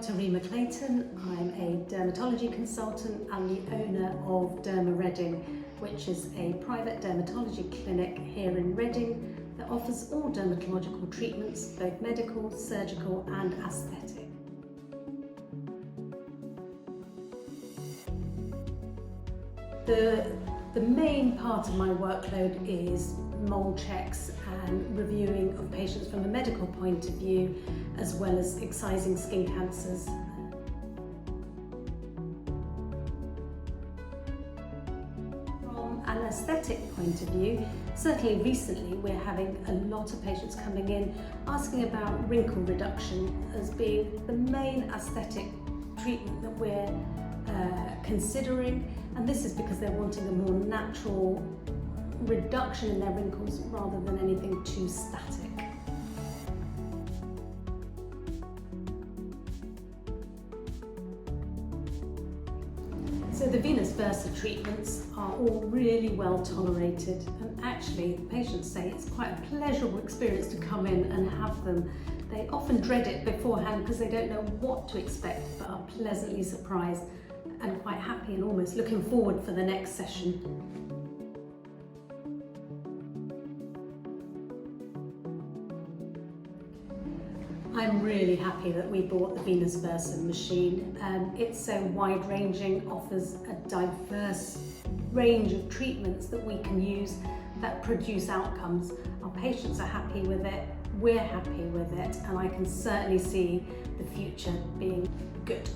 Dr Rima Clayton. I'm a dermatology consultant and the owner of Derma Reading, which is a private dermatology clinic here in Reading that offers all dermatological treatments, both medical, surgical and aesthetic. The main part of my workload is mole checks and reviewing of patients from a medical point of view, as well as excising skin cancers. From an aesthetic point of view, certainly recently we're having a lot of patients coming in asking about wrinkle reduction as being the main aesthetic treatment that we're considering, and this is because they're wanting a more natural reduction in their wrinkles rather than anything too static. So the venous versa treatments are all really well tolerated, and actually patients say it's quite a pleasurable experience to come in and have them. They often dread it beforehand because they don't know what to expect, but are pleasantly surprised and quite happy and almost looking forward for the next session. I'm really happy that we bought the venous versa machine. It's so wide-ranging, offers a diverse range of treatments that we can use that produce outcomes. Our patients are happy with it, we're happy with it, and I can certainly see the future being good.